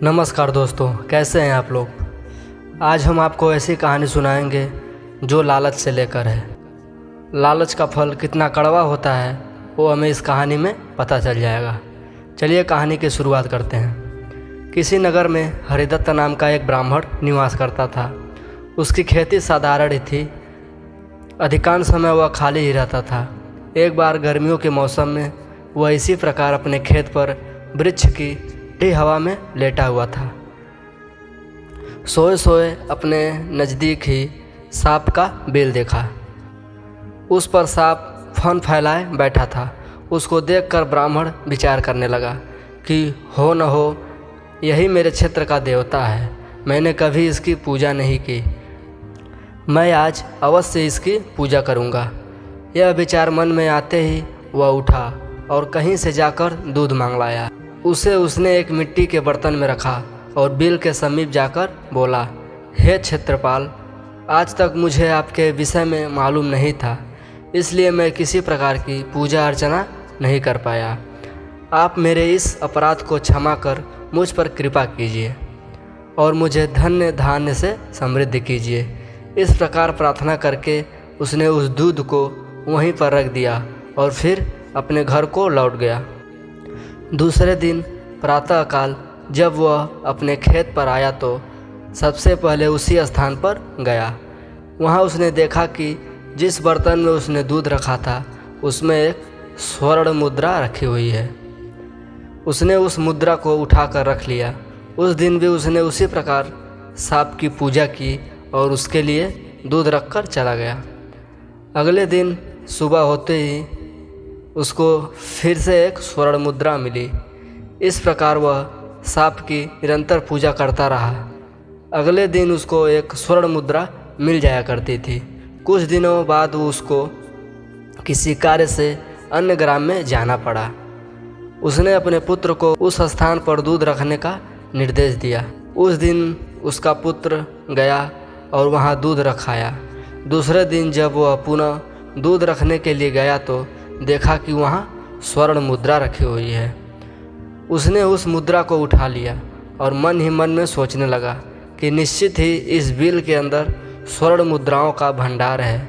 नमस्कार दोस्तों, कैसे हैं आप लोग। आज हम आपको ऐसी कहानी सुनाएंगे जो लालच से लेकर है। लालच का फल कितना कड़वा होता है वो हमें इस कहानी में पता चल जाएगा। चलिए कहानी की शुरुआत करते हैं। किसी नगर में हरिदत्त नाम का एक ब्राह्मण निवास करता था। उसकी खेती साधारण ही थी, अधिकांश समय वह खाली ही रहता था। एक बार गर्मियों के मौसम में वह इसी प्रकार अपने खेत पर वृक्ष की हवा में लेटा हुआ था। सोए सोए अपने नज़दीक ही सांप का बिल देखा। उस पर सांप फन फैलाए बैठा था। उसको देखकर ब्राह्मण विचार करने लगा कि हो न हो यही मेरे क्षेत्र का देवता है। मैंने कभी इसकी पूजा नहीं की, मैं आज अवश्य इसकी पूजा करूँगा। यह विचार मन में आते ही वह उठा और कहीं से जाकर दूध मांग लाया। उसने एक मिट्टी के बर्तन में रखा और बिल के समीप जाकर बोला, हे क्षेत्रपाल, आज तक मुझे आपके विषय में मालूम नहीं था, इसलिए मैं किसी प्रकार की पूजा अर्चना नहीं कर पाया। आप मेरे इस अपराध को क्षमा कर मुझ पर कृपा कीजिए और मुझे धन्य धान्य से समृद्ध कीजिए। इस प्रकार प्रार्थना करके उसने उस दूध को वहीं पर रख दिया और फिर अपने घर को लौट गया। दूसरे दिन प्रातःकाल जब वह अपने खेत पर आया तो सबसे पहले उसी स्थान पर गया। वहाँ उसने देखा कि जिस बर्तन में उसने दूध रखा था उसमें एक स्वर्ण मुद्रा रखी हुई है। उसने उस मुद्रा को उठाकर रख लिया। उस दिन भी उसने उसी प्रकार सांप की पूजा की और उसके लिए दूध रखकर चला गया। अगले दिन सुबह होते ही उसको फिर से एक स्वर्ण मुद्रा मिली। इस प्रकार वह सांप की निरंतर पूजा करता रहा। अगले दिन उसको एक स्वर्ण मुद्रा मिल जाया करती थी। कुछ दिनों बाद उसको किसी कार्य से अन्य ग्राम में जाना पड़ा। उसने अपने पुत्र को उस स्थान पर दूध रखने का निर्देश दिया। उस दिन उसका पुत्र गया और वहाँ दूध रखाया। दूसरे दिन जब वह पुनः दूध रखने के लिए गया तो देखा कि वहाँ स्वर्ण मुद्रा रखी हुई है। उसने उस मुद्रा को उठा लिया और मन ही मन में सोचने लगा कि निश्चित ही इस बिल के अंदर स्वर्ण मुद्राओं का भंडार है।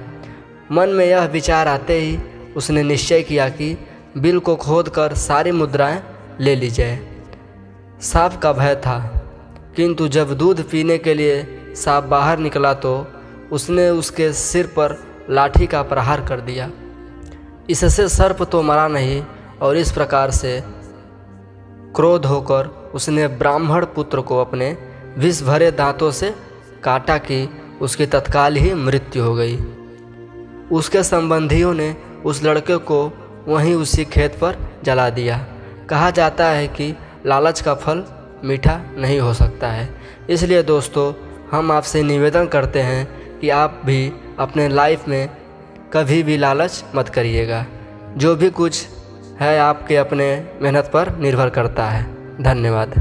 मन में यह विचार आते ही उसने निश्चय किया कि बिल को खोदकर सारी मुद्राएं ले ली जाए। सांप का भय था, किंतु जब दूध पीने के लिए सांप बाहर निकला तो उसने उसके सिर पर लाठी का प्रहार कर दिया। इससे सर्प तो मरा नहीं और इस प्रकार से क्रोध होकर उसने ब्राह्मण पुत्र को अपने विष भरे दांतों से काटा कि उसकी तत्काल ही मृत्यु हो गई। उसके संबंधियों ने उस लड़के को वहीं उसी खेत पर जला दिया। कहा जाता है कि लालच का फल मीठा नहीं हो सकता है। इसलिए दोस्तों, हम आपसे निवेदन करते हैं कि आप भी अपने लाइफ में कभी भी लालच मत करिएगा। जो भी कुछ है आपके अपने मेहनत पर निर्भर करता है। धन्यवाद।